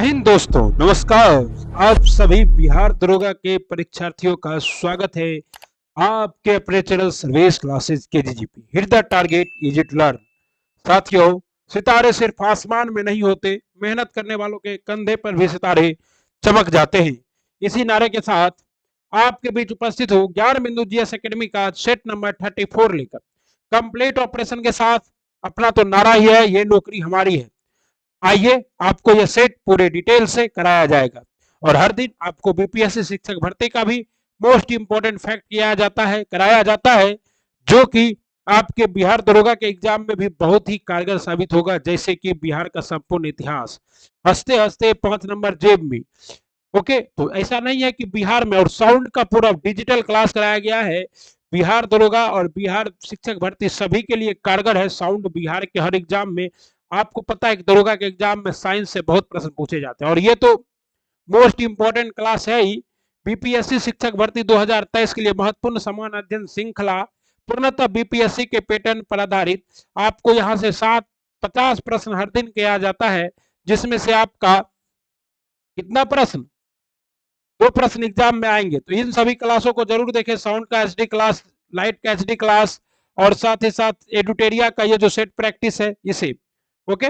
हिंद दोस्तों, नमस्कार। आप सभी बिहार दरोगा के परीक्षार्थियों का स्वागत है आपके अपने channel Service Classes KGGP. Hit the target, easy to learn. साथियों, सितारे सिर्फ आसमान में नहीं होते, मेहनत करने वालों के कंधे पर भी सितारे चमक जाते हैं। इसी नारे के साथ आपके बीच उपस्थित हो ज्ञान बिंदु जीएस एकेडमी का सेट नंबर 34 लेकर कंप्लीट ऑपरेशन के साथ। अपना तो नारा ही है, ये नौकरी हमारी है। आइए, आपको यह सेट पूरे डिटेल से कराया जाएगा और हर दिन आपको बीपीएससी शिक्षक भर्ती का भी मोस्ट इंपोर्टेंट फैक्ट किया जाता है, कराया जाता है, जो कि आपके बिहार दरोगा के एग्जाम में भी बहुत ही कारगर साबित होगा। जैसे कि बिहार का संपूर्ण इतिहास, हंसते हंसते 5 नंबर जेब में। ओके, तो ऐसा नहीं है कि बिहार में, और साउंड का पूरा डिजिटल क्लास कराया गया है। बिहार दरोगा और बिहार शिक्षक भर्ती सभी के लिए कारगर है साउंड। बिहार के हर एग्जाम में आपको पता है कि दरोगा के एग्जाम में साइंस से बहुत प्रश्न पूछे जाते हैं और ये तो मोस्ट इंपोर्टेंट क्लास है ही। बीपीएससी शिक्षक भर्ती 2023 के लिए महत्वपूर्ण समान अध्ययन श्रृंखला, पूर्णतः बीपीएससी के पैटर्न पर आधारित। आपको यहाँ से 50 प्रश्न हर दिन किया जाता है, जिसमें से आपका कितना प्रश्न, 2 प्रश्न एग्जाम में आएंगे। तो इन सभी क्लासों को जरूर देखें, साउंड का एचडी क्लास, लाइट का एचडी क्लास, और साथ ही साथ एडुटेरिया का ये जो सेट प्रैक्टिस है इसे। ओके,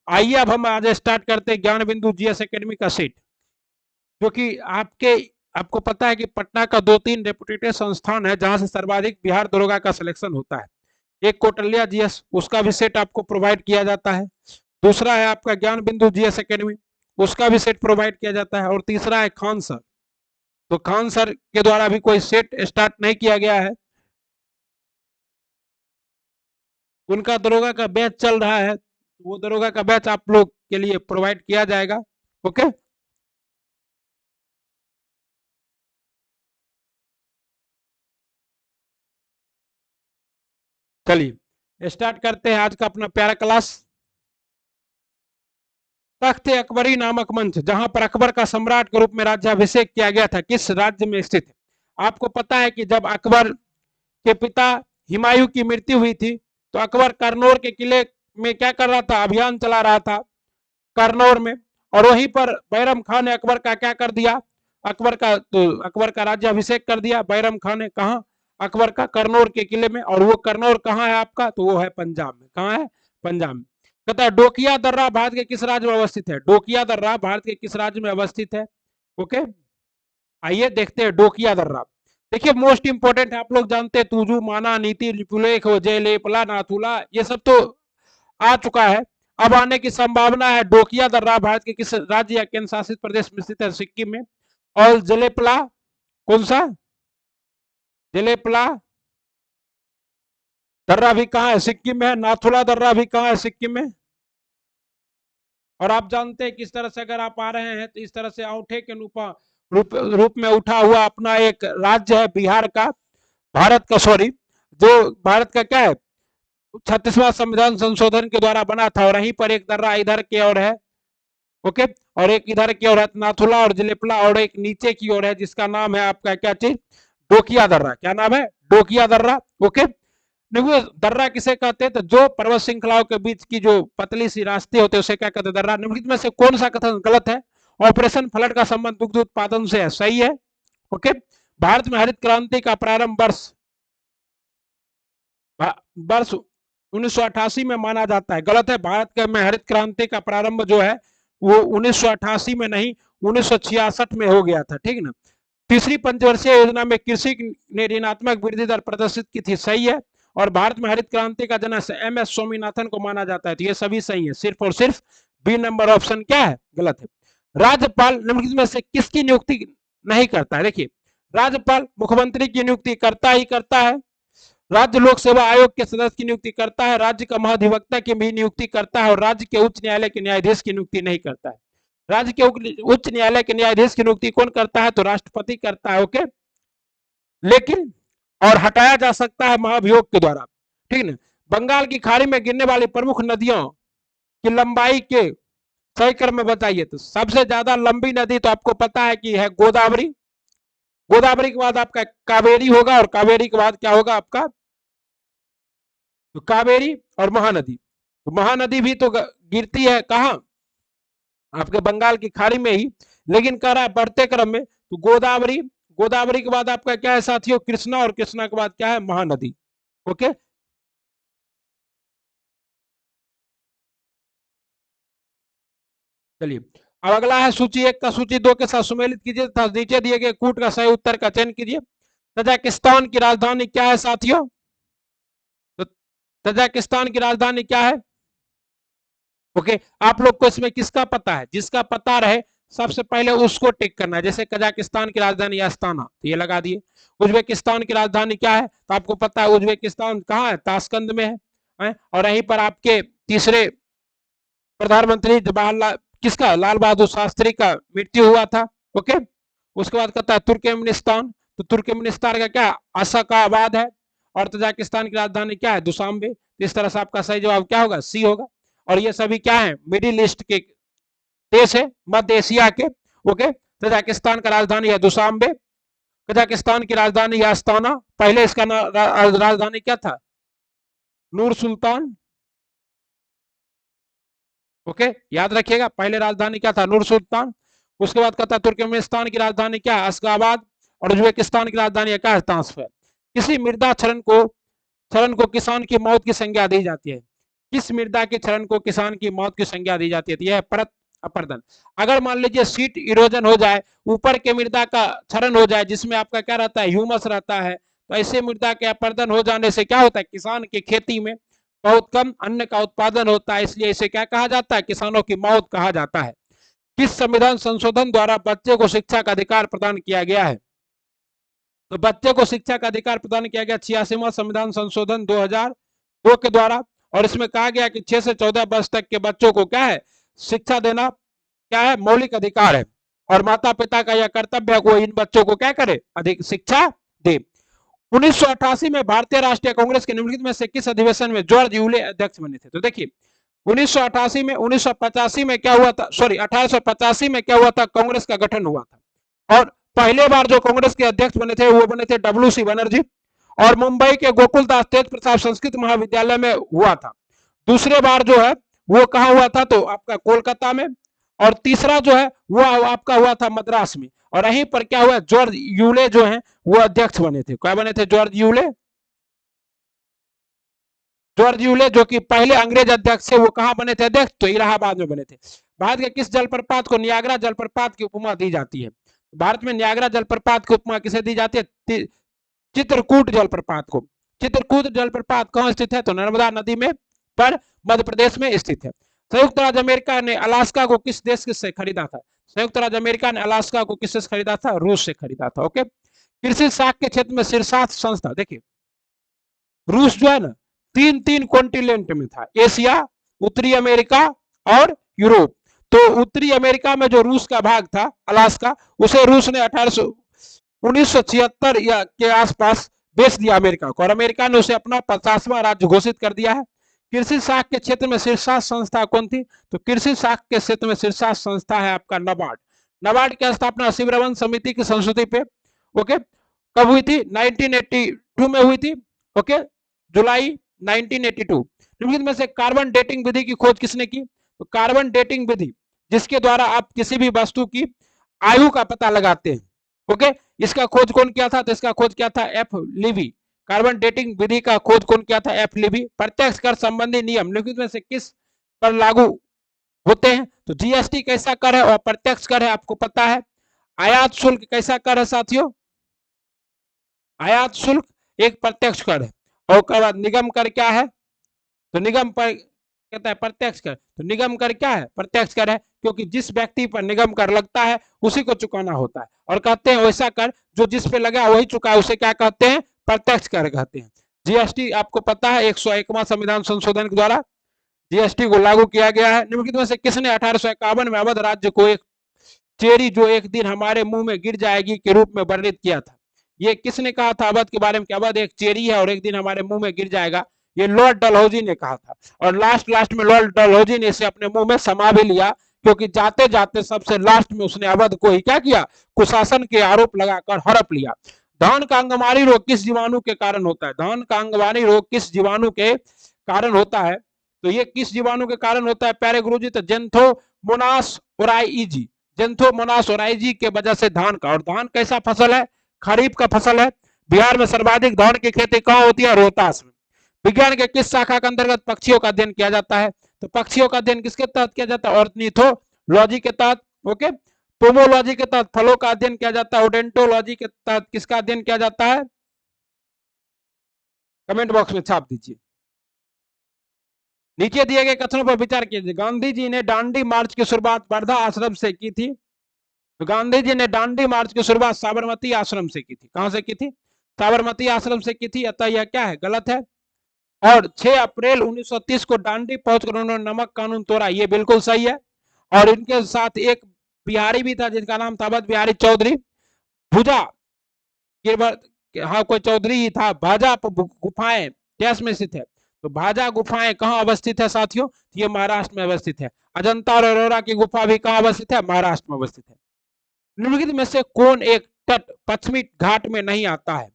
आइए अब हम आज स्टार्ट करते हैं ज्ञान बिंदु जीएस एकेडमी का सेट, जो कि आपको पता है कि पटना का 2-3 रेपुटेटेड संस्थान है जहां से सर्वाधिक बिहार दरोगा का सिलेक्शन होता है। एक कौटल्या जीएस, उसका भी सेट आपको प्रोवाइड किया जाता है। दूसरा है आपका ज्ञान बिंदु जीएस एकेडमी, उसका भी सेट प्रोवाइड किया जाता है। और तीसरा है खान सर, तो खान सर के द्वारा भी कोई सेट स्टार्ट नहीं किया गया है, उनका दरोगा का बैच चल रहा है, वो दरोगा का बैच आप लोग के लिए प्रोवाइड किया जाएगा। ओके, चलिए स्टार्ट करते हैं आज का अपना प्यारा क्लास। तख्त अकबरी नामक मंच, जहां पर अकबर का सम्राट के रूप में राज्याभिषेक किया गया था, किस राज्य में स्थित है? आपको पता है कि जब अकबर के पिता हुमायूं की मृत्यु हुई थी, तो अकबर करनौल के किले में क्या कर रहा था, अभियान चला रहा था करनौल में। और वहीं पर बैरम खान ने अकबर का क्या कर दिया, अकबर का राज्याभिषेक कर दिया बैरम खान ने। कहा? अकबर का करनौल के किले में। और वो करनौल कहाँ है आपका, तो वो है पंजाब में। कहाँ है? पंजाब में। कहता है डोकिया दर्रा भारत के किस राज्य में अवस्थित है? डोकिया दर्रा भारत के किस राज्य में अवस्थित है? ओके, आइए देखते हैं डोकिया दर्रा। देखिए मोस्ट इंपोर्टेंट है, आप लोग जानते हैं तुजु, माना, नीति, लिपुलेख, जयलेपला, नाथुला, ये सब तो आ चुका है। अब आने की संभावना है। डोकिया दर्रा भारत के किस राज्य या केंद्र शासित प्रदेश में स्थित है? सिक्किम में। और जलेपला कौन सा? जलेपला दर्रा भी कहाँ है? सिक्किम में है। नाथुला दर्रा भी कहाँ है? सिक्किम में। और आप जानते हैं किस तरह से अगर आप आ रहे हैं तो इस तरह से औंठे के रूप में उठा हुआ अपना एक राज्य है बिहार का, भारत का, सॉरी, जो भारत का क्या है, 36वां संविधान संशोधन के द्वारा बना था। और वहीं पर एक दर्रा इधर की ओर है। ओके, और एक इधर की ओर है नाथुला और जलेपला, और एक नीचे की ओर है जिसका नाम है आपका क्या चीज, डोकिया दर्रा। क्या नाम है? डोकिया दर्रा। ओके, देखो दर्रा किसे कहते हैं, तो जो पर्वत श्रृंखलाओं के बीच की जो पतली सी रास्ते होते हैं उसे क्या कहते हैं? दर्रा। निम्नलिखित में से कौन सा कथन गलत है? ऑपरेशन फ्लड का संबंध दुग्ध उत्पादन से है। सही है। ओके, भारत में हरित क्रांति का प्रारंभ वर्ष 1988 में माना जाता है। गलत है। भारत के में हरित क्रांति का प्रारंभ जो है वो 1988 में नहीं, 1966 में हो गया था। ठीक ना। तीसरी पंचवर्षीय योजना में कृषि ने ऋणात्मक वृद्धि दर प्रदर्शित की थी। सही है। और भारत में हरित क्रांति का जनक एम.एस. स्वामीनाथन को माना जाता है। तो ये सभी सही है, सिर्फ और सिर्फ बी नंबर ऑप्शन क्या है, गलत है। राज्यपाल निम्नलिखित में से किसकी नियुक्ति नहीं करता है? देखिए, राज्यपाल मुख्यमंत्री की नियुक्ति करता ही करता है, राज्य लोक सेवा आयोग के सदस्य की नियुक्ति करता है, राज्य का महाधिवक्ता की भी नियुक्ति करता है, और राज्य के उच्च न्यायालय के न्यायाधीश की नियुक्ति नहीं करता है। राज्य के उच्च न्यायालय के न्यायाधीश की नियुक्ति कौन करता है? तो राष्ट्रपति करता है। ओके, लेकिन और हटाया जा सकता है महाभियोग के द्वारा। ठीक है। बंगाल की खाड़ी में गिरने वाली प्रमुख नदियों की लंबाई के सही क्रम में बताइए। तो सबसे ज्यादा लंबी नदी तो आपको पता है कि है गोदावरी। गोदावरी के बाद आपका कावेरी होगा, और कावेरी के बाद क्या होगा आपका, तो कावेरी और महानदी। तो महानदी भी तो गिरती है कहाँ? आपके बंगाल की खाड़ी में ही, लेकिन कह रहा है बढ़ते क्रम में। तो गोदावरी, गोदावरी के बाद आपका क्या है साथियों, कृष्णा, और कृष्णा के बाद क्या है, महानदी। ओके, चलिए अब अगला है सूची एक का सूची दो के साथ सुमेलित कीजिए तथा नीचे दिए गए कूट का सही उत्तर का चयन कीजिए। तजाकिस्तान की राजधानी क्या है साथियों, तो तजाकिस्तान की राजधानी क्या है। ओके, आप लोग को इसमें किसका पता है, जिसका पता रहे सबसे पहले उसको टिक करना है। जैसे कजाकिस्तान की राजधानी अस्ताना, तो ये लगा दिए। उज्बेकिस्तान की राजधानी क्या है, तो आपको पता है उज्बेकिस्तान कहाँ है, ताशकंद में है। और यहीं पर आपके तीसरे प्रधानमंत्री जवाहरलाल, किसका, लाल बहादुर शास्त्री का मृत्यु हुआ था। ओके, उसके बाद कहता है तुर्कमेनिस्तान, तो तुर्कमेनिस्तान का क्या, अशकाबाद है। और तजाकिस्तान की राजधानी क्या है, दुशांबे। तो इस तरह से आपका सही जवाब क्या होगा, सी होगा। और ये सभी क्या है, मिडिल ईस्ट के देश है, मध्य एशिया के। ओके, तजाकिस्तान का राजधानी है दुशांबे, कजाकिस्तान की राजधानी है अस्ताना। पहले इसका राजधानी क्या था, नूर सुल्तान। ओके, याद रखिएगा, पहले राजधानी क्या था, नूर सुल्तान। उसके बाद कहता है तुर्कमेनिस्तान की राजधानी क्या है, अशगाबाद। और उज्बेकिस्तान की राजधानी क्या है, ताशकंद। किसी मृदा क्षरण को किसान की मौत की संज्ञा दी जाती है। किस मृदा के क्षरण को किसान की मौत की संज्ञा दी जाती है, तो यह है परत अपर्दन। अगर मान लीजिए सीट इरोजन हो जाए, ऊपर के मृदा का क्षरण हो जाए, जिसमें आपका क्या रहता है, ह्यूमस रहता है, तो ऐसे मृदा के अपर्दन हो जाने से क्या होता है, किसान की खेती में बहुत कम अन्न का उत्पादन होता है, इसलिए इसे क्या कहा जाता है, किसानों की मौत कहा जाता है। किस संविधान संशोधन द्वारा बच्चे को शिक्षा का अधिकार प्रदान किया गया है, तो बच्चे को शिक्षा का अधिकार प्रदान किया गया 86वां संविधान संशोधन 2002 के द्वारा। और इसमें कहा गया कि 6 से 14 वर्ष तक के बच्चों को क्या है, शिक्षा देना क्या है, मौलिक अधिकार है। और माता पिता का यह कर्तव्य है वो इन बच्चों को क्या करे, अधिक शिक्षा दे। 1988 में भारतीय राष्ट्रीय कांग्रेस के निम्नलिखित में से किस अधिवेशन में जॉर्ज यूले अध्यक्ष बने थे, तो देखिए 1988 में, 1985 में क्या हुआ था, सॉरी 1885 में क्या हुआ था, कांग्रेस का गठन हुआ था। और पहले बार जो कांग्रेस के अध्यक्ष बने थे वो बने थे डब्ल्यू सी बनर्जी। और मुंबई के गोकुलदास तेज प्रताप संस्कृत महाविद्यालय में हुआ था। दूसरे बार जो है वो कहा हुआ था, तो आपका कोलकाता में। और तीसरा जो है वो आपका हुआ था मद्रास में। और यहीं पर क्या हुआ, जॉर्ज यूले जो है वो अध्यक्ष बने थे। क्या बने थे, जॉर्ज यूले। जॉर्ज यूले जो कि पहले अंग्रेज अध्यक्ष थे, वो कहां बने थे अध्यक्ष, तो इलाहाबाद में बने थे। भारत के किस जलप्रपात को नियाग्रा जलप्रपात की उपमा दी जाती है, भारत में नियाग्रा जलप्रपात की उपमा किसे दी जाती है, चित्रकूट जलप्रपात को। चित्रकूट जलप्रपात कहां स्थित है, तो नर्मदा नदी में पर मध्य प्रदेश में स्थित है। संयुक्त राज्य अमेरिका ने अलास्का को किस देश से खरीदा था, संयुक्त राज्य अमेरिका ने अलास्का को किससे खरीदा था, रूस से खरीदा था। ओके, कृषि शाख के क्षेत्र में शीर्षार्थ संस्था, देखिए रूस जो है ना, तीन तीन कॉन्टिनेंट में था, एशिया, उत्तरी अमेरिका और यूरोप। तो उत्तरी अमेरिका में जो रूस का भाग था अलास्का, उसे रूस ने 1976 या के आसपास बेच दिया अमेरिका को, और अमेरिका ने उसे अपना 50वां राज्य घोषित कर दिया है। कृषि शाख के क्षेत्र में शीर्षार्थ संस्था कौन थी, तो कृषि शाख के क्षेत्र में शीर्षार्थ संस्था है आपका नबार्ड। नबार्ड की स्थापना शिवरमन समिति की संस्कृति पे, ओके, कब हुई थी, 1982 में हुई थी। ओके, जुलाई 1982। निम्नलिखित में से कार्बन डेटिंग विधि की खोज किसने की, तो कार्बन डेटिंग विधि जिसके द्वारा आप किसी भी वस्तु की आयु का पता लगाते हैं। ओके, इसका खोज कौन किया था, तो इसका खोज किया था एफ लीवी। कार्बन डेटिंग विधि का खोज कौन किया था, एफ लीवी। प्रत्यक्ष कर संबंधी नियम निम्नलिखित में से किस पर लागू होते हैं, तो जीएसटी कैसा कर है और प्रत्यक्ष कर है, आपको पता है। आयात शुल्क कैसा कर है साथियों, आयात शुल्क एक प्रत्यक्ष कर है। और उसके बाद निगम कर क्या है, तो निगम पर कहता है प्रत्यक्ष कर, तो निगम कर क्या है, प्रत्यक्ष कर है, क्योंकि जिस व्यक्ति पर निगम कर लगता है उसी को चुकाना होता है। और कहते हैं वैसा कर जो जिस पे लगा वही चुका है, उसे क्या कहते हैं, प्रत्यक्ष कर कहते हैं। जीएसटी आपको पता है 101वां संविधान संशोधन के द्वारा जीएसटी को लागू किया गया है। निम्नलिखित में से किसने 1851 में अवध राज्य को एक चेरी जो एक दिन हमारे मुंह में गिर जाएगी के रूप में वर्णित किया था, ये किसने कहा था अवध के बारे में, कि अवध एक चेरी है और एक दिन हमारे मुंह में गिर जाएगा, ये लॉर्ड डलहौजी ने कहा था। और लास्ट में लॉर्ड डलहौजी ने इसे अपने मुंह में समा भी लिया, क्योंकि जाते जाते सबसे लास्ट में उसने अवध को ही क्या किया, कुशासन के आरोप लगाकर हड़प लिया। धान का अंगमारी रोग किस जीवाणु के कारण होता है, धान का अंगमारी रोग किस जीवाणु के कारण होता है, तो ये किस जीवाणु के कारण होता है प्यारे गुरुजी, तो जेंथो जेंथोमोनास ओराइजी, जेंथोमोनास ओराइजी के वजह से धान का, और धान कैसा फसल है, खरीफ का फसल है। बिहार में सर्वाधिक धान की खेती कहाँ होती है, रोहतास में। विज्ञान के किस शाखा के अंतर्गत पक्षियों का अध्ययन किया जाता है, तो पक्षियों का अध्ययन किसके तहत किया जाता है, ऑर्निथोलॉजी के तहत। ओके, पोमोलॉजी के तहत फलों का अध्ययन किया जाता है, ओडेंटोलॉजी के तहत किसका अध्ययन किया जाता है, कमेंट बॉक्स में छाप दीजिए। नीचे दिए गए कथनों पर विचार कीजिए। गांधी जी ने दांडी मार्च की शुरुआत वर्धा आश्रम से की थी, तो गांधी जी ने दांडी मार्च की शुरुआत साबरमती आश्रम से की थी। कहां से की थी, साबरमती आश्रम से की थी, अतः यह क्या है, गलत है। और 6 अप्रैल 1930 को दांडी पहुंचकर उन्होंने नमक कानून तोड़ा, ये बिल्कुल सही है। और इनके साथ एक बिहारी भी था जिनका नाम था अवध बिहारी चौधरी। भुजा, हाँ कोई चौधरी ही था। भाजा गुफाएं कैस में स्थित है, तो भाजा गुफाएं कहाँ अवस्थित है साथियों, ये महाराष्ट्र में अवस्थित है। अजंता और अरोरा की गुफा भी कहाँ अवस्थित है, महाराष्ट्र में अवस्थित है। निम्नलिखित में से कौन एक तट पश्चिमी घाट में नहीं आता है,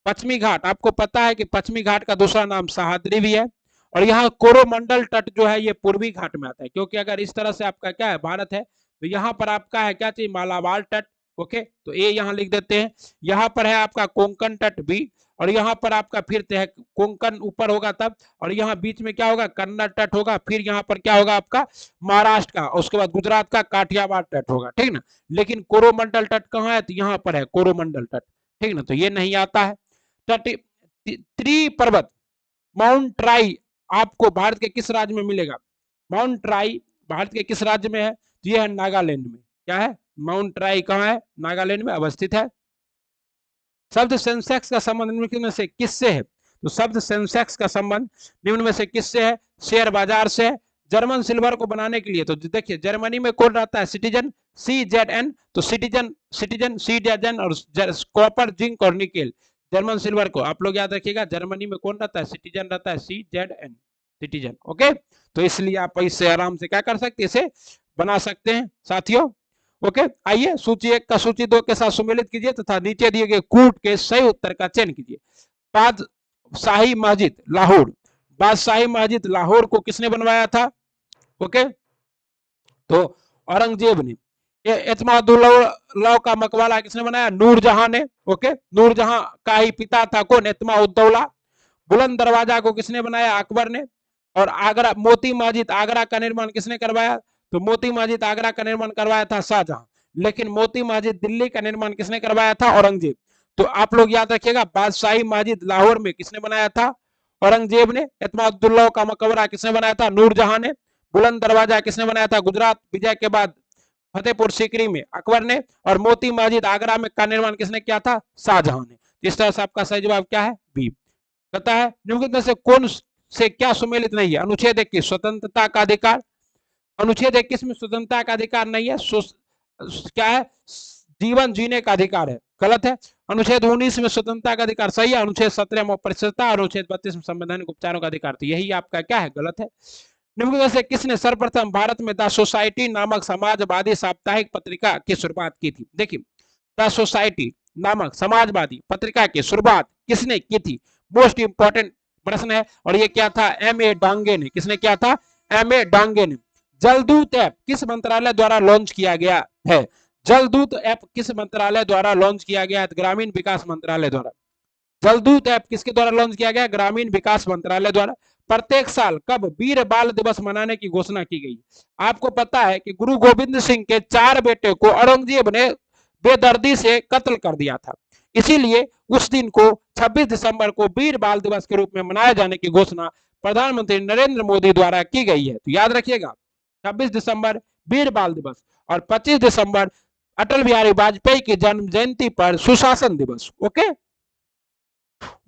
पश्चिमी घाट, आपको पता है कि पश्चिमी घाट का दूसरा नाम सहाद्री भी है। और यहाँ कोरोमंडल तट जो है ये पूर्वी घाट में आता है, क्योंकि अगर इस तरह से आपका क्या है भारत है, तो यहाँ पर आपका है क्या चाहिए, मालाबार तट। ओके, तो ए यहाँ लिख देते हैं। यहाँ पर है आपका कोंकण तट बी, और यहाँ पर आपका फिर है कोंकण ऊपर होगा तब, और यहाँ बीच में क्या होगा, कन्नड़ तट होगा। फिर यहाँ पर क्या होगा आपका महाराष्ट्र का, और उसके बाद गुजरात का काठियावाड़ तट होगा, ठीक ना। लेकिन कोरोमंडल तट कहाँ है, तो यहाँ पर है कोरोमंडल तट, ठीक ना, तो ये नहीं आता है। तट त्रिपर्वत माउंट ट्राई आपको भारत के किस राज्य में मिलेगा, माउंट ट्राई भारत के किस राज्य में है, तो ये है नागालैंड में। क्या है, माउंट ट्राई कहाँ है, नागालैंड में अवस्थित है। शब्द सेंसेक्स का संबंध निम्न में से किससे है, तो शब्द सेंसेक्स का संबंध निम्न में से किससे है, शेयर बाजार से है। जर्मन सिल्वर को बनाने के लिए, तो देखिए जर्मनी में कौन रहता है, सिटीजन CZN, तो सिटीजन सिटीजन CZN, और कॉपर जिंक और निकेल। जर्मन सिल्वर को आप लोग याद रखिएगा, जर्मनी में कौन रहता है, सिटीजन रहता है, CZN सिटीजन। ओके, तो इसलिए आप इससे आराम से क्या कर सकते हैं, इसे बना सकते हैं साथियों। ओके, आइए सूची 1 का सूची 2 के साथ सुमेलित कीजिए तथा नीचे दिए गए कूट के सही उत्तर का चयन कीजिए। बादशाही मस्जिद लाहौर, बादशाही मस्जिद लाहौर को किसने बनवाया था, ओके, तो औरंगजेब ने। एतमादुल्लाह का मकबरा किसने बनाया, नूरजहां ने। ओके, नूरजहां का ही पिता था कौन, एतमाउद्दौला। बुलंद दरवाजा को किसने बनाया, अकबर ने। और आगरा मोती मस्जिद आगरा का निर्माण किसने करवाया, तो मोती मस्जिद आगरा का निर्माण करवाया था शाहजहां। लेकिन मोती मस्जिद दिल्ली का निर्माण किसने करवाया था, औरंगजेब। तो आप लोग याद रखिएगा, बादशाही मस्जिद लाहौर में किसने बनाया था, औरंगजेब ने। एतमादुल्लाह का मकबरा किसने बनाया था, नूरजहां ने। बुलंद दरवाजा किसने बनाया था, गुजरात विजय के बाद फतेहपुर सीकरी में अकबर ने। और मोती मस्जिद आगरा में का निर्माण किसने किया था, शाहजहां ने। इस तरह से आपका सही जवाब क्या है, बी। कहता है निम्नलिखित में से कौन से क्या सुमेलित नहीं है, अनुच्छेद 21 स्वतंत्रता का अधिकार। अनुच्छेद 21 में स्वतंत्रता का अधिकार नहीं है, क्या है, जीवन जीने का अधिकार है, गलत है। अनुच्छेद 19 में स्वतंत्रता का अधिकार सही है। अनुच्छेद 17 में परिषदता, अनुच्छेद 32 में संवैधानिक उपचारों का अधिकार, तो यही आपका क्या है, गलत है। निम्न में से किसने सर्वप्रथम भारत में द सोसाइटी नामक समाजवादी साप्ताहिक पत्रिका की शुरुआत की थी, देखिए द सोसाइटी नामक समाजवादी पत्रिका की शुरुआत किसने की थी, मोस्ट इंपॉर्टेंट प्रश्न है। और ये क्या था, M.A. डांगे ने। किसने किया था, M.A. डांगे ने। जलदूत ऐप किस मंत्रालय द्वारा लॉन्च किया गया है, जलदूत ऐप किस मंत्रालय द्वारा लॉन्च किया गया है, ग्रामीण विकास मंत्रालय द्वारा। जलदूत ऐप किसके द्वारा लॉन्च किया गया, ग्रामीण विकास मंत्रालय द्वारा। प्रत्येक साल कब वीर बाल दिवस मनाने की घोषणा की गई, आपको पता है कि गुरु गोविंद सिंह के 4 बेटे को औरंगजेब ने बेदर्दी से कत्ल कर दिया था, इसीलिए उस दिन को 26 दिसंबर को वीर बाल दिवस के रूप में मनाए जाने की घोषणा प्रधानमंत्री नरेंद्र मोदी द्वारा की गई है। तो याद रखिएगा 26 दिसंबर वीर बाल दिवस, और 25 दिसंबर अटल बिहारी वाजपेयी की जन्म जयंती पर सुशासन दिवस। ओके,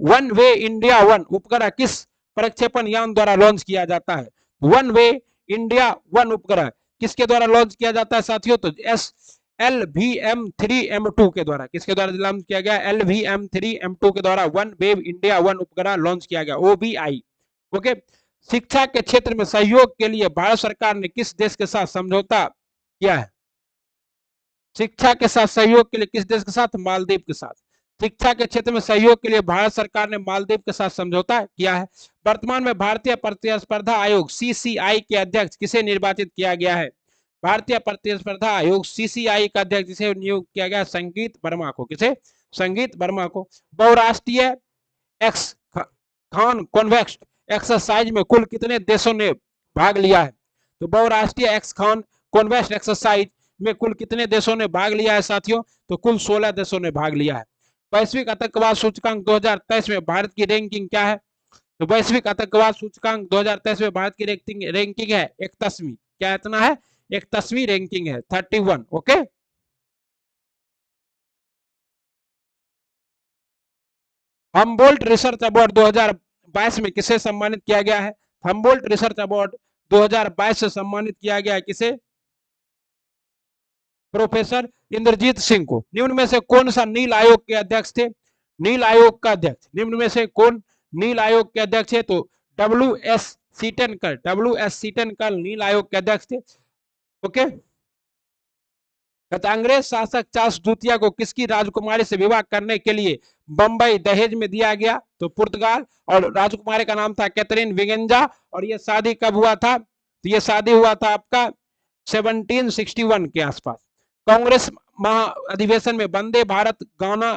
वन वे इंडिया 1 उपग्रह किस प्रक्षेपण यान द्वारा लॉन्च किया जाता है, वन वे इंडिया 1 उपग्रह किसके द्वारा लॉन्च किया जाता है साथियों, तो LVM-3M2 के द्वारा। किसके द्वारा लॉन्च किया गया, LVM-3M2 के द्वारा वन वेव इंडिया 1 उपग्रह लॉन्च किया गया, OBI। ओके, शिक्षा के क्षेत्र में सहयोग के लिए भारत सरकार ने किस देश के साथ समझौता किया है, शिक्षा के साथ सहयोग के लिए किस देश के साथ, मालदीव के साथ। शिक्षा के क्षेत्र में सहयोग के लिए भारत सरकार ने मालदीव के साथ समझौता किया है। वर्तमान में भारतीय प्रतिस्पर्धा आयोग CCI के अध्यक्ष किसे निर्वाचित किया गया है, भारतीय प्रतिस्पर्धा आयोग सीसीआई का अध्यक्ष जिसे नियुक्त किया गया संगीत वर्मा को, किसे, संगीत वर्मा को। बहुराष्ट्रीय एक्स खान कॉन्वेक्स एक्सरसाइज में कुल कितने देशों ने भाग लिया है? तो बहुराष्ट्रीय एक्स खान कॉन्वेक्स एक्सरसाइज में कुल कितने देशों ने भाग लिया है साथियों? तो कुल 16 देशों ने भाग लिया है। वैश्विक आतंकवाद सूचकांक 2023 में भारत की रैंकिंग क्या है? तो वैश्विक आतंकवाद सूचकांक 2023 में भारत की रैंकिंग है 31वीं। क्या इतना है? 31वीं रैंकिंग है, 31। ओके, हम्बोल्ट रिसर्च अवार्ड 2022 में किसे सम्मानित किया गया है? हम्बोल्ट रिसर्च अवार्ड 2022 से सम्मानित किया गया है किसे? प्रोफेसर इंद्रजीत सिंह को। निम्न में से कौन सा नील आयोग के अध्यक्ष थे? नील आयोग का अध्यक्ष, निम्न में से कौन नील आयोग के अध्यक्ष है? तो डब्ल्यू एस सीटन कल नील आयोग के अध्यक्ष थे। ओके, अंग्रेज शासक चार्ल्स द्वितीय को किसकी राजकुमारी से विवाह करने के लिए बंबई दहेज में दिया गया? तो पुर्तगाल, और राजकुमारी का नाम था कैथरीन विगेंजा। और ये शादी कब हुआ था? तो ये शादी हुआ था आपका 1761 के आसपास। कांग्रेस महाअधिवेशन में वंदे भारत गाना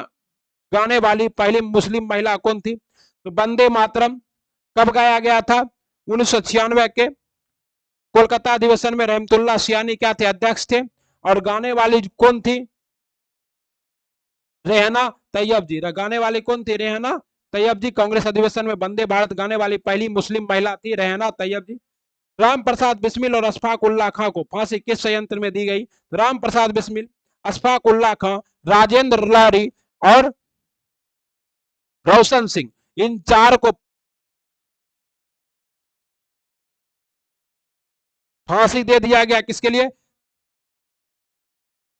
गाने वाली पहली मुस्लिम महिला कौन थी? तो वंदे मातरम कब गाया गया था? 1996 के कोलकाता अधिवेशन में रहमतुल्लाह सियानी क्या थे? अध्यक्ष थे। और गाने वाली कौन थी? रेहना तैयब जी। गाने वाली कौन थी? रेहना तैयब जी। कांग्रेस अधिवेशन में वंदे भारत गाने वाली पहली मुस्लिम महिला थी रेहना तैयब जी। राम प्रसाद बिस्मिल और अशफाक उल्लाह खां को फांसी किस संयंत्र में दी गई? राम प्रसाद बिस्मिल, अशफाक उल्लाह खां, राजेंद्र लारी और रोशन सिंह, इन चार को फांसी दे दिया गया। किसके लिए?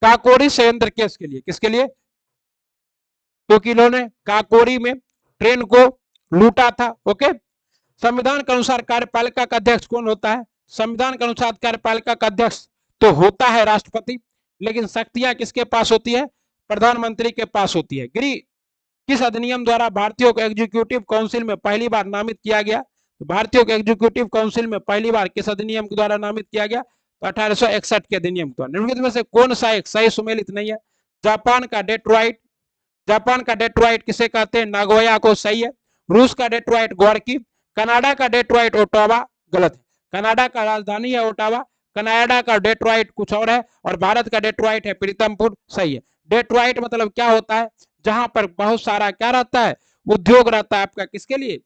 काकोरी संयंत्र केस के लिए। किसके लिए? क्योंकि इन्होंने काकोरी में ट्रेन को लूटा था। ओके, संविधान के अनुसार कार्यपालिका का अध्यक्ष कौन होता है? संविधान के अनुसार कार्यपालिका का अध्यक्ष तो होता है राष्ट्रपति, लेकिन शक्तियां किसके पास होती है? प्रधानमंत्री के पास होती है। गृह किस अधिनियम द्वारा भारतीयों को एग्जीक्यूटिव काउंसिल में पहली बार नामित किया गया? तो भारतीयों को एग्जीक्यूटिव काउंसिल में पहली बार किस अधिनियम के द्वारा नामित किया गया? तो 1861 के अधिनियम द्वारा। निम्नलिखित में से कौन सा एक सही सुमेलित नहीं है? जापान का डेट्रॉइट, जापान का डेट्रॉइट किसे कहते हैं? नागोया को। सही है। रूस का डेट्रॉइट गोर्की, कनाडा का डेट्रॉइट ओटावा। गलत है। कनाडा का राजधानी है ओटावा, कनाडा का डेट्रॉइट कुछ और है, और भारत का डेट्रॉइट है प्रीतमपुर। सही है। डेट्रॉइट मतलब क्या होता है? जहां पर बहुत सारा क्या रहता है? उद्योग रहता है आपका। किसके लिए?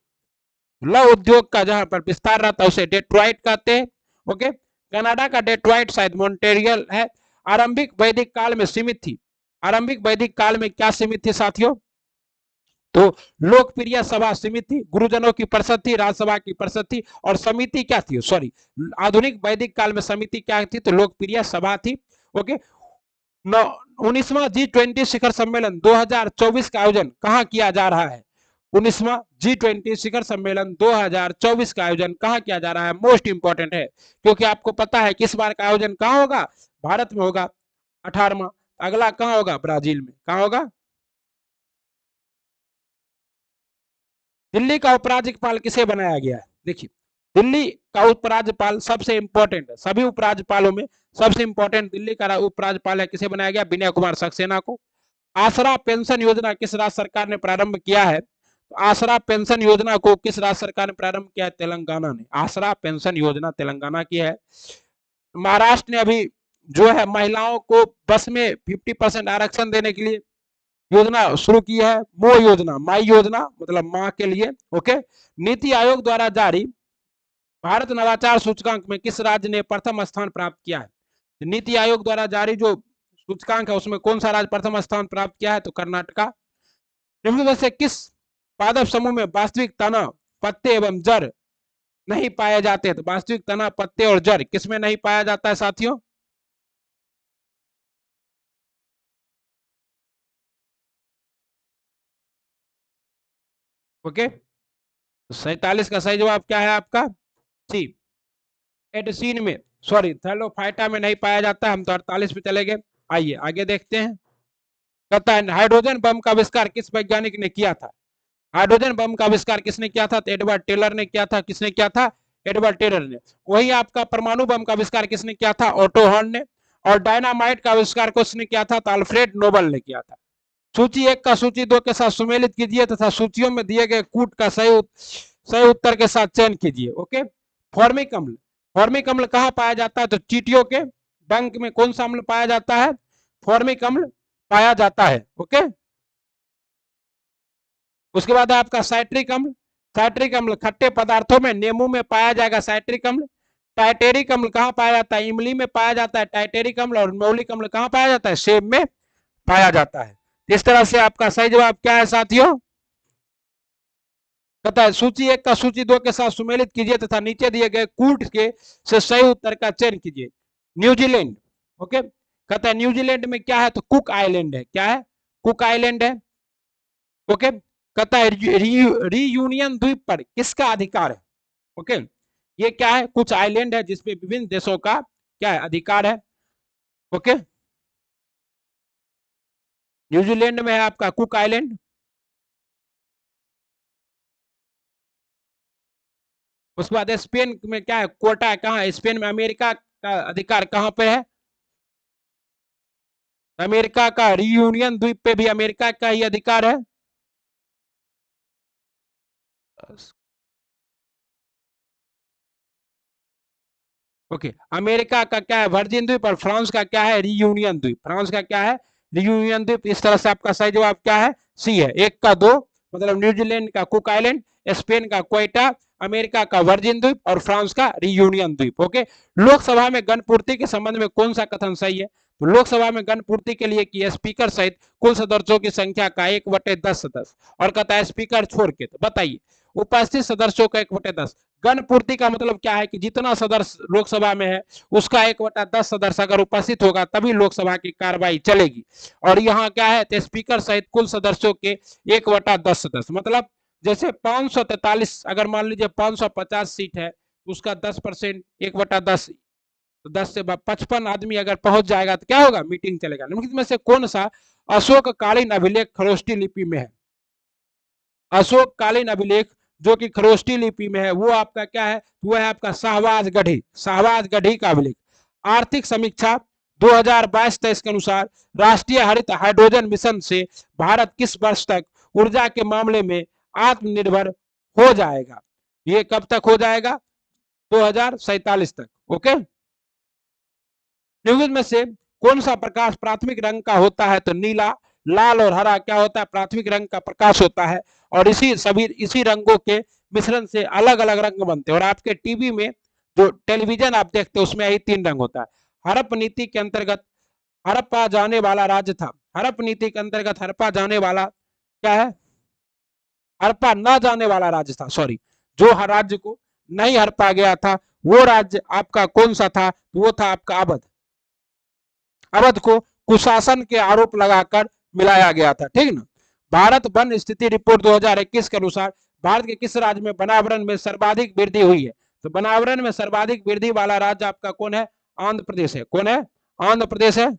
लौह उद्योग का जहां पर विस्तार रहता है उसे डेट्रॉइट कहते हैं। ओके, कनाडा का डेट्रॉइट शायद मॉन्ट्रियल है। आरंभिक वैदिक काल में सीमित थी। आरंभिक वैदिक काल में क्या सीमित थी साथियों? तो लोकप्रिय सभा सीमित थी, गुरुजनों की परिषद थी, राज्यसभा की परिषद थी, और समिति क्या थी? सॉरी, आधुनिक वैदिक काल में समिति क्या थी? तो लोकप्रिय सभा थी। ओके, 19वां G20 शिखर सम्मेलन 2024 का आयोजन कहां किया जा रहा है? 19वां G20 शिखर सम्मेलन 2024 का आयोजन कहां किया जा रहा है? मोस्ट इंपॉर्टेंट है, क्योंकि आपको पता है किस बार का आयोजन कहां होगा? भारत में होगा, 18वां। अगला कहां होगा? ब्राजील में। कहां होगा? दिल्ली का उपराज्यपाल किसे बनाया गया है? देखिए, दिल्ली का उपराज्यपाल सबसे इंपॉर्टेंट है, सभी उपराज्यपालों में सबसे इंपॉर्टेंट दिल्ली का उपराज्यपाल है। किसे बनाया गया? विनय कुमार सक्सेना को। आसरा पेंशन योजना किस राज्य सरकार ने प्रारंभ किया है? तो आसरा पेंशन योजना को किस राज्य सरकार ने प्रारंभ किया है? तेलंगाना ने। आसरा पेंशन योजना तेलंगाना की है। महाराष्ट्र ने अभी जो है महिलाओं को बस में 50% आरक्षण देने के लिए योजना शुरू की है, मो योजना, माई योजना मतलब माँ के लिए। ओके, नीति आयोग द्वारा जारी भारत नवाचार सूचकांक में किस राज्य ने प्रथम स्थान प्राप्त किया है? नीति आयोग द्वारा जारी जो सूचकांक है उसमें कौन सा राज्य प्रथम स्थान प्राप्त किया है? तो कर्नाटका। निम्न में से किस पादप समूह में वास्तविक तना, पत्ते एवं जड़ नहीं पाए जाते? तो वास्तविक तना, पत्ते और जड़ किसमें नहीं पाया जाता है साथियों? ओके, 47 का सही जवाब क्या है आपका? सी, एडसीन में, सॉरी थैलोफाइटा में नहीं पाया जाता। हम तो 48 पे चले गए। आइए आगे देखते हैं। कहता है हाइड्रोजन बम का आविष्कार किस वैज्ञानिक ने किया था? हाइड्रोजन बम का आविष्कार किसने किया था? तो एडवर्ड टेलर ने किया था। किसने किया था? एडवर्ड टेलर ने। वही आपका परमाणु बम का आविष्कार किसने किया था? ऑटो हॉर्न ने। और डायनामाइट का आविष्कार किसने किया था? तो अल्फ्रेड नोबल ने किया था। सूची 1 का सूची 2 के साथ सुमेलित कीजिए तथा सूचियों में दिए गए कूट का सही उत्तर के साथ चयन कीजिए। ओके। फॉर्मिक अम्ल, फॉर्मिक अम्ल कहाँ पाया जाता है? तो चींटियों के डंक में कौन सा अम्ल पाया जाता है? फॉर्मिक अम्ल पाया जाता है। ओके। उसके बाद आपका साइट्रिक अम्ल, साइट्रिक अम्ल खट्टे पदार्थों में नींबू में पाया जाएगा साइट्रिक अम्ल। टाइटेरिक अम्ल कहाँ पाया जाता है? इमली में पाया जाता है टाइटेरिक अम्ल। और मौलिक अम्ल कहाँ पाया जाता है? सेब में पाया जाता है। इस तरह से आपका सही जवाब क्या है साथियों? कहता है सूची 1 का सूची 2 के साथ सुमेलित कीजिए तथा नीचे दिए गए कूट के से सही उत्तर का चयन कीजिए। न्यूजीलैंड। ओके। कहता है न्यूजीलैंड में क्या है? तो कुक आइलैंड है। क्या है? कुक आइलैंड है। ओके। कहता है रीयूनियन द्वीप पर किसका अधिकार है? ओके। ये क्या है? कुछ आइलैंड है जिसपे विभिन्न देशों का क्या है? अधिकार है। ओके। न्यूजीलैंड में है आपका कुक आइलैंड। उसके बाद स्पेन में क्या है? कोटा है। कहाँ है? स्पेन में। अमेरिका का अधिकार कहाँ पे है? अमेरिका का रीयूनियन द्वीप पे भी अमेरिका का ही अधिकार है। ओके। अमेरिका का क्या है? वर्जिन द्वीप। और फ्रांस का क्या है? रीयूनियन द्वीप। फ्रांस का क्या है? रीयूनियन द्वीप। इस तरह से आपका सही जवाब क्या है? सी है। 1 का 2 मतलब न्यूजीलैंड का कुक आइलैंड, स्पेन का क्वेटा, अमेरिका का वर्जिन द्वीप और फ्रांस का रीयूनियन द्वीप। ओके। लोकसभा में गण पूर्ति के संबंध में कौन सा कथन सही है? तो लोकसभा में गण पूर्ति के लिए कि स्पीकर सहित कुल सदस्यों की संख्या का 1/10 सदस्य। और कहता है स्पीकर छोड़ के। तो बताइए उपस्थित सदस्यों का 1/10। गण पूर्ति का मतलब क्या है? कि जितना सदस्य लोकसभा में है उसका 1/10 सदस्य अगर उपस्थित होगा तभी लोकसभा की कार्रवाई चलेगी। और यहाँ क्या है? तो स्पीकर सहित कुल सदस्यों के 1/10 सदस्य। मतलब जैसे 543 अगर मान लीजिए 550 सीट है तो उसका 10%, 1/10, तो 10 से 55 आदमी अगर पहुंच जाएगा तो क्या होगा? मीटिंग चलेगा। निम्नलिखित में से कौन सा अशोककालीन अभिलेख खरोष्टी लिपि में है? अशोककालीन अभिलेख जो कि खरोष्टी लिपि में है वो आपका क्या है? वो है आपका शाहबाज गढ़ी, शाहबाज गढ़ी का अभिलेख। आर्थिक समीक्षा 2022-23 के अनुसार राष्ट्रीय हरित हाइड्रोजन मिशन से भारत किस वर्ष तक ऊर्जा के मामले में आत्मनिर्भर हो जाएगा? ये कब तक हो जाएगा? 2047 तक। ओके। निम्नलिखित में से कौन सा प्रकाश प्राथमिक रंग का होता है? तो नीला, लाल और हरा क्या होता है? प्राथमिक रंग का प्रकाश होता है। और इसी रंगों के मिश्रण से अलग अलग रंग बनते हैं। और आपके टीवी में जो टेलीविजन आप देखते हैं उसमें यही 3 रंग होता है। हड़प नीति के अंतर्गत हड़प्पा जाने वाला राज्य था। हड़प नीति के अंतर्गत हड़प्पा जाने वाला क्या है? हड़प्पा न जाने वाला राज्य था। सॉरी, जो राज्य को नहीं हड़पा गया था वो राज्य आपका कौन सा था? वो था आपका अवध। अवध को कुशासन के आरोप लगाकर मिलाया गया था। ठीक ना। भारत वन स्थिति रिपोर्ट 2021 के अनुसार भारत के किस राज्य में वनावरण में सर्वाधिक वृद्धि हुई है? तो वनावरण में सर्वाधिक वृद्धि वाला राज्य आपका कौन है? आंध्र प्रदेश है। कौन है? आंध्र प्रदेश है।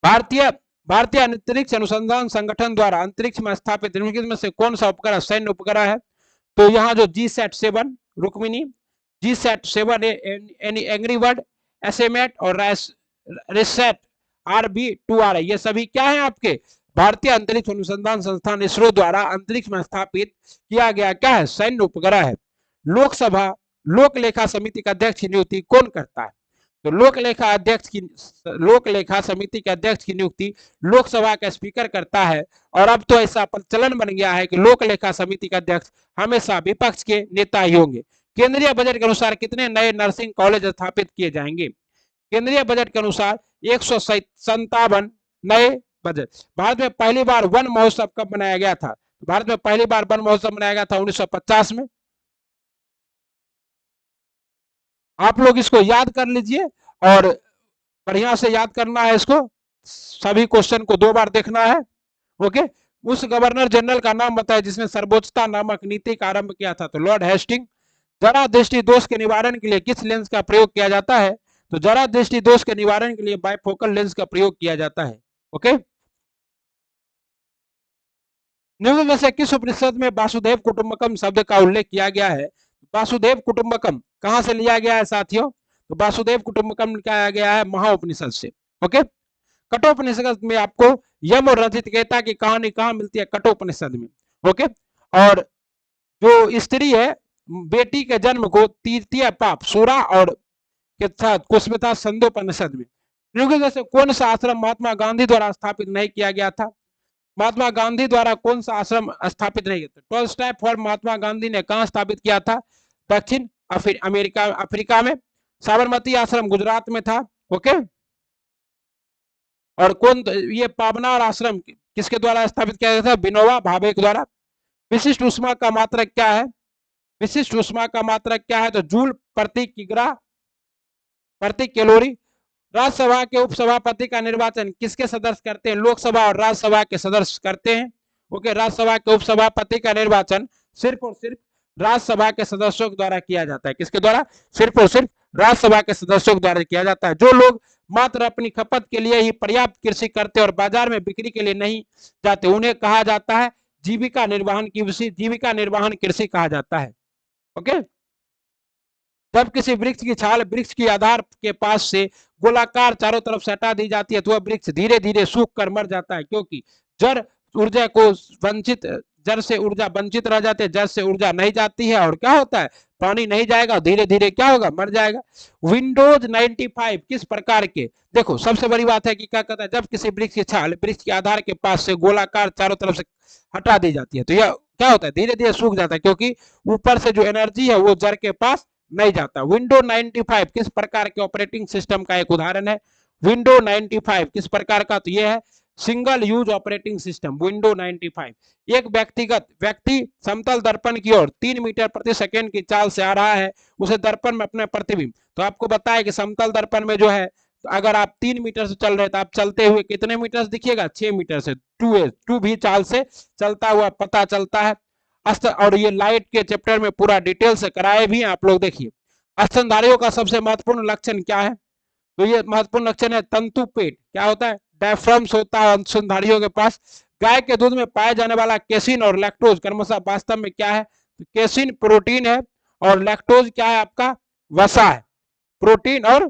भारतीय भारतीय अंतरिक्ष अनुसंधान संगठन द्वारा अंतरिक्ष में स्थापित निम्नलिखित में से कौन सा उपग्रह सैन्य उपग्रह है? तो यहाँ जो GSAT-7 Rukmini, GSAT-7 angry bird, एसएमएट और रिसेट RB2R है। ये सभी क्या है? आपके भारतीय अंतरिक्ष अनुसंधान संस्थान इसरो द्वारा अंतरिक्ष में स्थापित किया गया क्या है? सैन्य उपग्रह है। लोकसभा लोक लेखा समिति का अध्यक्ष की नियुक्ति कौन करता है? तो लोक लेखा समिति के अध्यक्ष की नियुक्ति लोकसभा का स्पीकर करता है। और अब तो ऐसा प्रचलन बन गया है कि लोक लेखा समिति का अध्यक्ष हमेशा विपक्ष के नेता ही होंगे। केंद्रीय बजट के अनुसार कितने नए नर्सिंग कॉलेज स्थापित किए जाएंगे? केंद्रीय बजट के अनुसार 157 नए बजट। भारत में पहली बार वन महोत्सव कब मनाया गया था? भारत में पहली बार वन महोत्सव मनाया गया था 1950 में। आप लोग इसको याद कर लीजिए और बढ़िया से याद करना है इसको। सभी क्वेश्चन को 2 बार देखना है। ओके। उस गवर्नर जनरल का नाम बताया जिसने सर्वोच्चता नामक नीति का आरंभ किया था? तो लॉर्ड हेस्टिंग। जरा दृष्टि दोष के निवारण के लिए किस लेंस का प्रयोग किया जाता है? तो जरा दृष्टि दोष के निवारण के लिए बाइफोकल लेंस का प्रयोग किया जाता है। ओके। निम्न में से किस उपनिषद में वासुदेव कुटुंबकम शब्द का उल्लेख किया गया है? वासुदेव कुटुंबकम कहां से लिया गया है साथियों? तो वासुदेव कुटुंबकम लिया गया है महाउपनिषद से। ओके, कठोपनिषद में आपको यम और नचिकेता की कहानी कहां मिलती है? कठोपनिषद में। ओके, और जो स्त्री है बेटी के जन्म को तृतीय पाप सूरा और के साथ कुस्मिता संदोपनिषद में। जैसे कौन सा आश्रम महात्मा गांधी द्वारा स्थापित नहीं किया गया था? महात्मा गांधी द्वारा कौन सा आश्रम स्थापित नहीं किया? टॉलस्टॉय फॉर्म महात्मा गांधी ने कहां स्थापित किया था? दक्षिण अमेरिका अफ्रीका में। साबरमती आश्रम गुजरात में था। ओके, और कौन ये पावनार आश्रम किसके द्वारा स्थापित किया गया था? विनोबा भावे के द्वारा। विशिष्ट उष्मा का मात्रक क्या है? विशिष्ट उष्मा का मात्रक क्या है? तो जूल प्रति किग्रा प्रति कैलोरी। राज्यसभा के उपसभापति का निर्वाचन किसके सदस्य करते हैं? लोकसभा और राज्यसभा के सदस्य करते हैं। ओके, राज्यसभा के उपसभापति का निर्वाचन सिर्फ और सिर्फ राज्यसभा के सदस्यों के द्वारा किया जाता है। किसके द्वारा? सिर्फ और सिर्फ राज्यसभा के सदस्यों के द्वारा किया जाता है। जो लोग मात्र अपनी खपत के लिए ही पर्याप्त कृषि करते और बाजार में बिक्री के लिए नहीं जाते उन्हें कहा जाता है जीविका निर्वाहन कृषि। जीविका निर्वाहन कृषि कहा जाता है। ओके, जब किसी वृक्ष की छाल वृक्ष की आधार के पास से गोलाकार चारों तरफ से हटा दी जाती है तो वह वृक्ष धीरे धीरे सूख कर मर जाता है, क्योंकि जड़ ऊर्जा को वंचित जड़ से ऊर्जा वंचित रह जाते हैं। जड़ से ऊर्जा नहीं जाती है और क्या होता है? पानी नहीं जाएगा, धीरे धीरे क्या होगा? मर जाएगा। विंडोज 95 किस प्रकार के? देखो सबसे बड़ी बात है कि क्या कहता है, जब किसी वृक्ष की छाल वृक्ष के आधार के पास से गोलाकार चारों तरफ से हटा दी जाती है तो यह क्या होता है? धीरे धीरे सूख जाता है, क्योंकि ऊपर से जो एनर्जी है वो जड़ के पास नहीं जाता। विंडो 95 किस प्रकार के ऑपरेटिंग सिस्टम का एक उदाहरण है? विंडो 95 किस प्रकार का? तो यह है single use operating system window 95। एक व्यक्ति समतल दर्पण की ओर 3 मीटर प्रति सेकंड की चाल से आ रहा है। उसे दर्पण में अपने प्रतिबिंब, तो आपको बताया कि समतल दर्पण में जो है तो अगर आप 3 मीटर से चल रहे तो आप चलते हुए कितने मीटर से दिखिएगा? 6 मीटर से। 2 भी चाल से चलता हुआ पता चलता है। और ये लाइट के चैप्टर में पूरा डिटेल से कराए भी हैं आप लोग। देखिए स्तनधारियों का सबसे महत्वपूर्ण लक्षण क्या है? तो ये महत्वपूर्ण लक्षण है तंतु पेट। क्या होता है? डायफ्राम्स होता है स्तनधारियों के पास। गाय के दूध में पाए जाने वाला केसिन और लैक्टोज क्रमशः वास्तव में क्या है? तो केसिन प्रोटीन है और लैक्टोज क्या है? आपका वसा है। प्रोटीन और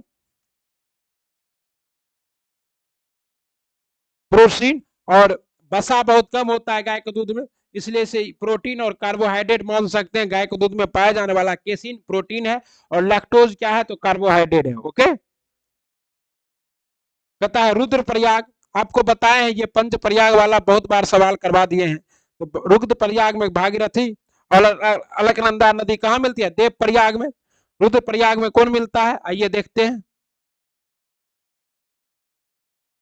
प्रोटीन और वसा बहुत कम होता है गाय के दूध में, इसलिए से प्रोटीन और कार्बोहाइड्रेट मान सकते हैं। गाय के दूध में पाया जाने वाला केसिन प्रोटीन है और लैक्टोज क्या है? तो कार्बोहाइड्रेट है। ओके, कहता है रुद्रप्रयाग। आपको बताए हैं ये पंच प्रयाग वाला बहुत बार सवाल करवा दिए हैं। तो रुद्रप्रयाग में भागीरथी और अलकनंदा नदी कहाँ मिलती है? देव प्रयाग में। रुद्रप्रयाग में कौन मिलता है? आइए देखते हैं।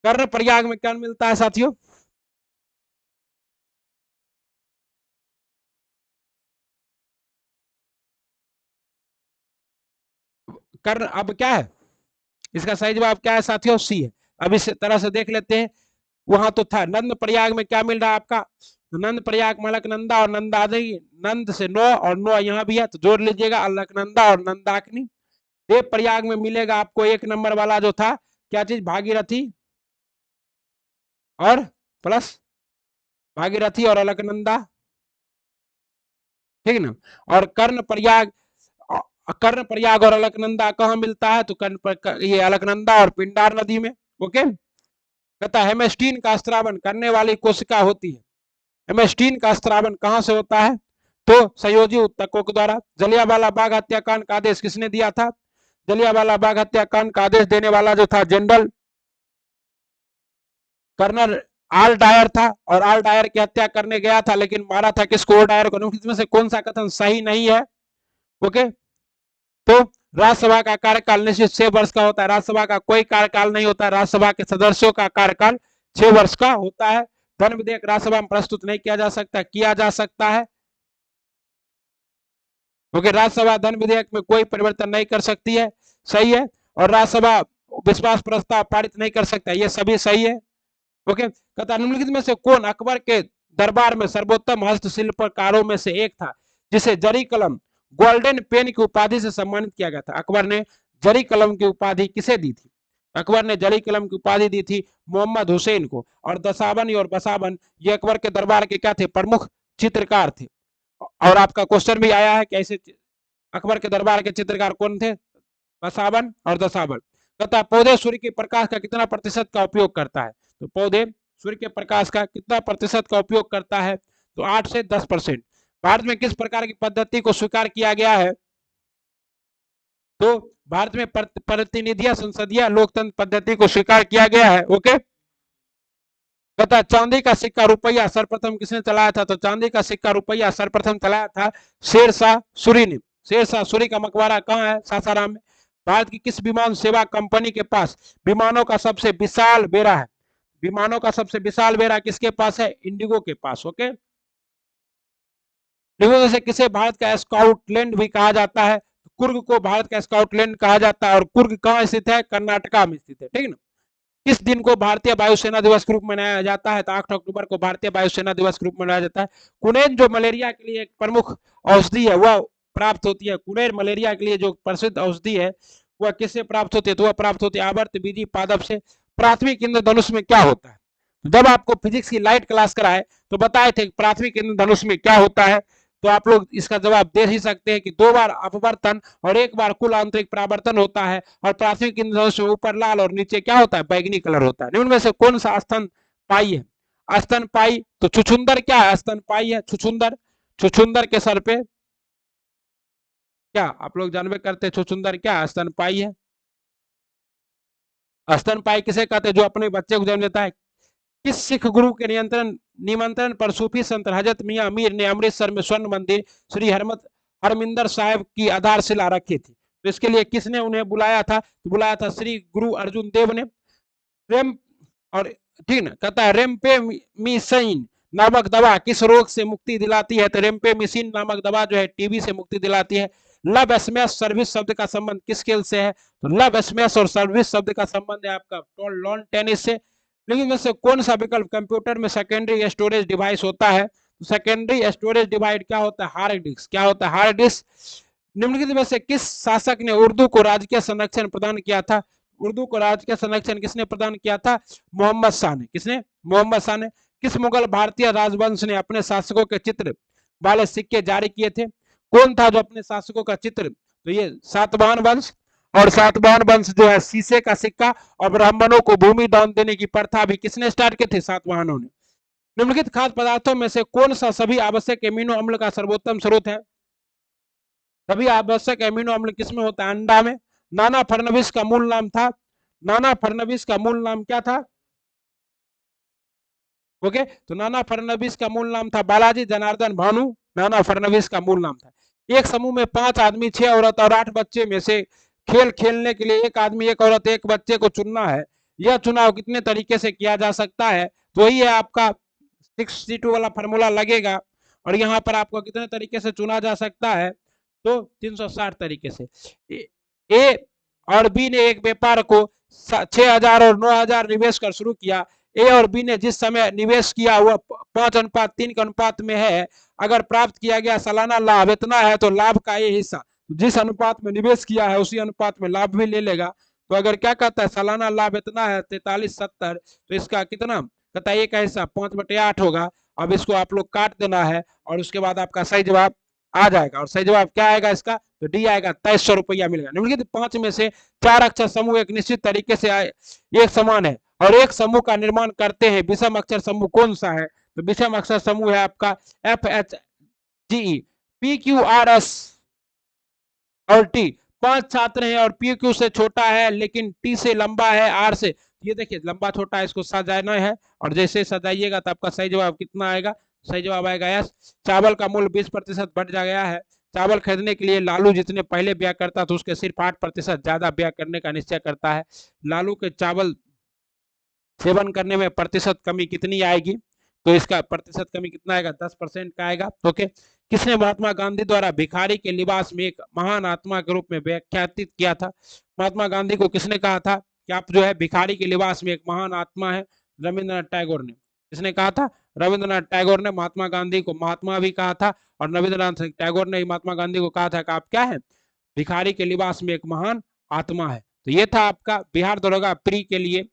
कर्ण प्रयाग में कौन मिलता है साथियों? कर्ण अब क्या है? इसका सही जवाब क्या है साथियों? सी है। अब इस तरह से देख लेते हैं। वहां तो था नंद प्रयाग में क्या मिल रहा है आपका? नंद प्रयाग में अलकनंदा और नंदादि। नंद से 9 और 9 यहाँ भी है तो जोड़ लीजिएगा अलकनंदा और नंदाकिनी। देव प्रयाग में मिलेगा आपको 1 नंबर वाला जो था क्या चीज? भागीरथी और प्लस भागीरथी और अलकनंदा। ठीक ना? और कर्ण प्रयाग और अलकनंदा कहाँ मिलता है? तो ये अलकनंदा और पिंडार नदी में। ओके, कहता है हेमेस्टीन का स्त्रावन करने वाली कोशिका होती है। हेमेस्टीन का स्त्रावन कहां से होता है? तो संयोजी उत्तकों के द्वारा। जलियांवाला बाग हत्याकांड का आदेश किसने दिया था? जलियांवाला बाग हत्याकांड का आदेश देने वाला जो था जनरल कर्नल आल डायर था। और आल डायर की हत्या करने गया था लेकिन मारा था किसको? डायर को। इसमें से कौन सा कथन सही नहीं है? ओके, तो राज्यसभा का कार्यकाल निश्चित 6 वर्ष का होता है। राज्यसभा का कोई कार्यकाल नहीं होता है। राज्यसभा के सदस्यों का कार्यकाल 6 वर्ष का होता है। धन विधेयक राज्यसभा में प्रस्तुत नहीं किया जा सकता, किया जा सकता है क्योंकि राज्यसभा धन विधेयक में कोई परिवर्तन नहीं कर सकती है। सही है। और राज्यसभा विश्वास प्रस्ताव पारित नहीं कर सकता, ये सभी सही है। ओके, कहता निम्नलिखित में से कौन अकबर के दरबार में सर्वोत्तम हस्तशिल्पकारों में से एक था जिसे जरी कलम गोल्डन पेन की उपाधि से सम्मानित किया गया था? अकबर ने जरी कलम की उपाधि किसे दी थी? अकबर ने जरी कलम की उपाधि दी थी मोहम्मद हुसैन को। और दसावन और बसावन ये अकबर के दरबार के क्या थे? प्रमुख चित्रकार थे। और आपका क्वेश्चन भी आया है कैसे अकबर के दरबार के चित्रकार कौन थे? बसावन और दसावन। कहता पौधे सूर्य के प्रकाश का कितना प्रतिशत का उपयोग करता है? तो पौधे सूर्य के प्रकाश का कितना प्रतिशत का उपयोग करता है? तो 8 से 10%। भारत में किस प्रकार की पद्धति को स्वीकार किया गया है? तो भारत में प्रतिनिधिया संसदीय लोकतंत्र पद्धति को स्वीकार किया गया है। ओके, कहता चांदी का सिक्का रुपया सर्वप्रथम किसने चलाया था? तो चांदी का सिक्का रुपया सर्वप्रथम चलाया था शेरशाह सूरी ने। शेरशाह सूरी का मकबरा कहाँ है? सासाराम में। भारत की किस विमान सेवा कंपनी के पास विमानों का सबसे विशाल बेड़ा है? विमानों का सबसे विशाल बेड़ा किसके पास है? इंडिगो के पास। ओके, से किसे भारत का स्काउटलैंड भी कहा जाता है? कुर्ग को भारत का स्काउटलैंड कहा जाता है। और कुर्ग कहाँ स्थित है? कर्नाटका में स्थित है। ठीक है ना। किस दिन को भारतीय वायुसेना दिवस के रूप में मनाया जाता है? तो 8 अक्टूबर को भारतीय वायुसेना दिवस के रूप में मनाया जाता है। कुनेन जो मलेरिया के लिए एक प्रमुख औषधि है वह प्राप्त होती है। कुनेन मलेरिया के लिए जो प्रसिद्ध औषधि है वह किससे प्राप्त होती है? तो वह प्राप्त होती है आवर्त बीजी पादप से। प्राथमिक इंद्रधनुष में क्या होता है? जब आपको फिजिक्स की लाइट क्लास कराए तो बताए थे प्राथमिक इंद्रधनुष में क्या होता है। तो आप लोग इसका जवाब दे ही सकते हैं कि 2 बार अपवर्तन और 1 बार कुल आंतरिक परावर्तन होता है। और प्राथमिक इंद्रधनुष में ऊपर लाल और नीचे क्या होता है? बैगनी कलर होता है। निम्न में से कौन सा स्तन पाई है? स्तन पाई तो छुछुंदर क्या है? स्तन पाई है छुछुंदर। छुछुंदर के सर पे क्या आप लोग जानवे करते? छुछुंदर क्या स्तन पाई है? स्तन पाई किसे कहते हैं? जो अपने बच्चे को जन्म देता है। किस सिख गुरु के निमंत्रण पर सूफी संत हजरत मियां मीर ने अमृतसर में स्वर्ण मंदिर श्री हरमिंदर साहिब की आधारशिला रखी थी? तो इसके लिए किसने उन्हें बुलाया था? तो बुलाया था श्री गुरु अर्जुन देव ने। रेम और ठीक ना, कहता है रेमपेमिसिन नामक दवा किस रोग से मुक्ति दिलाती है? तो रेमपेमिसिन नामक दवा जो है टीबी से मुक्ति दिलाती है। लव स्मैश सर्विस शब्द का संबंध किस खेल से है? तो लव स्मैश और सर्विस शब्द का संबंध है आपका लॉन टेनिस से। लेकिन में से कौन सा विकल्प कंप्यूटर में सेकेंडरी स्टोरेज डिवाइस होता है? तो सेकेंडरी स्टोरेज डिवाइस क्या होता है? Hard disk. क्या होता है? Hard disk. निम्नलिखित में से किस शासक ने उर्दू को राजकीय संरक्षण प्रदान किया था? उर्दू को राजकीय संरक्षण किसने प्रदान किया था? मोहम्मद शाह ने। किसने? मोहम्मद शाह ने। किस मुगल भारतीय राजवंश ने अपने शासकों के चित्र वाले सिक्के जारी किए थे? कौन था जो अपने शासकों का चित्र? तो ये सातवाहन वंश। और सातवाहन वंश जो है शीशे का सिक्का और ब्राह्मणों को भूमि दान देने की प्रथा भी किसने स्टार्ट की थी? सातवाहनों ने। निम्नलिखित खाद्य पदार्थों में से कौन सा सभी आवश्यक एमिनो अम्ल का सर्वोत्तम स्रोत है? सभी आवश्यक एमिनो अम्ल किसमें होता है? अंडा में। नाना फडणवीस का मूल नाम था? नाना फडणवीस का मूल नाम क्या था? ओके, तो नाना फडणवीस का मूल नाम था बालाजी जनार्दन भानु। नाना फडणवीस का मूल नाम था। एक समूह में 5 आदमी 6 औरत और 8 बच्चे में से खेल खेलने के लिए एक आदमी एक औरत एक बच्चे को चुनना है। यह चुनाव कितने तरीके से किया जा सकता है? तो वही है आपका 62 वाला फॉर्मूला लगेगा। और यहाँ पर आपको कितने तरीके से चुना जा सकता है? तो 360 तरीके से। ए और बी ने एक व्यापार को 6,000 और 9,000 निवेश कर शुरू किया। ए और बी ने जिस समय निवेश किया वह 5:3 के अनुपात में है। अगर प्राप्त किया गया सालाना लाभ इतना है तो लाभ का ये हिस्सा जिस अनुपात में निवेश किया है उसी अनुपात में लाभ भी ले लेगा। तो अगर क्या कहता है सालाना लाभ इतना है 4370, तो इसका कितना कहता है? एक हिस्सा 5/8 होगा। अब इसको आप लोग काट देना है और उसके बाद आपका सही जवाब आ जाएगा। और सही जवाब क्या आएगा इसका? तो डी आएगा। 2300 रुपया मिलेगा। निम्नलिखित 5 में से 4 अक्षर समूह एक निश्चित तरीके से एक समान है और एक समूह का निर्माण करते हैं। विषम अक्षर समूह कौन सा है? तो विषम अक्षर समूह है आपका FHGE, PQRS और T। 5 छात्र हैं और PQ से छोटा है लेकिन T से लंबा है R से। ये देखिए लंबा छोटा है, इसको सजाना है और जैसे सजाइएगा तो आपका सही जवाब कितना आएगा? सही जवाब आएगा यस। चावल का मूल्य 20% बढ़ जा गया है। चावल खरीदने के लिए लालू जितने पहले व्यय करता था उसके सिर्फ 8% ज्यादा व्यय करने का निश्चय करता है। लालू के चावल सेवन करने में प्रतिशत कमी कितनी आएगी? तो इसका प्रतिशत कमी कितना आएगा? 10% का आएगा। ओके, किसने महात्मा गांधी द्वारा भिखारी के लिबास में एक महान आत्मा के रूप में व्याख्यातित किया था? महात्मा गांधी को किसने कहा था कि आप जो है भिखारी के लिबास में एक महान आत्मा है? रविंद्रनाथ टैगोर ने। किसने कहा था? रविंद्रनाथ टैगोर ने महात्मा गांधी को महात्मा भी कहा था और रविंद्रनाथ टैगोर ने महात्मा गांधी को कहा था कि आप क्या है? भिखारी के लिबास में एक महान आत्मा है। तो ये था आपका बिहार दरोगा प्री के लिए।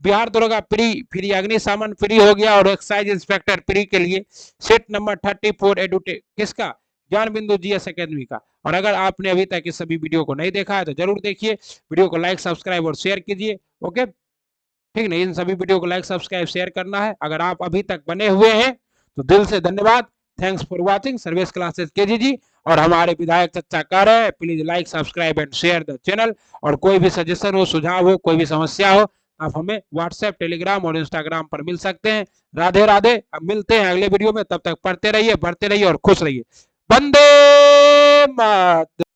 बिहार दरोगा प्री फ्री, अग्निशमन फ्री हो गया और एक्साइज इंस्पेक्टर प्री के लिए सेट नंबर 34 एडुटेक किसका? ज्ञान बिंदु जीएस एकेडमी का। और अगर आपने अभी तक इस सभी वीडियो को नहीं देखा है तो जरूर देखिए, वीडियो को लाइक सब्सक्राइब और शेयर कीजिए। ओके, ठीक नहीं, इन सभी वीडियो को लाइक सब्सक्राइब शेयर करना है। अगर आप अभी तक बने हुए हैं तो दिल से धन्यवाद। Thanks for watching Service Classes KGG. और हमारे विधायक चर्चा कर रहे हैं, please like subscribe and share the channel. और कोई भी सजेशन हो, सुझाव हो, कोई भी समस्या हो, आप हमें व्हाट्सएप, टेलीग्राम और इंस्टाग्राम पर मिल सकते हैं। राधे राधे, अब मिलते हैं अगले वीडियो में। तब तक पढ़ते रहिए, बढ़ते रहिए और खुश रहिए। वंदे मातरम।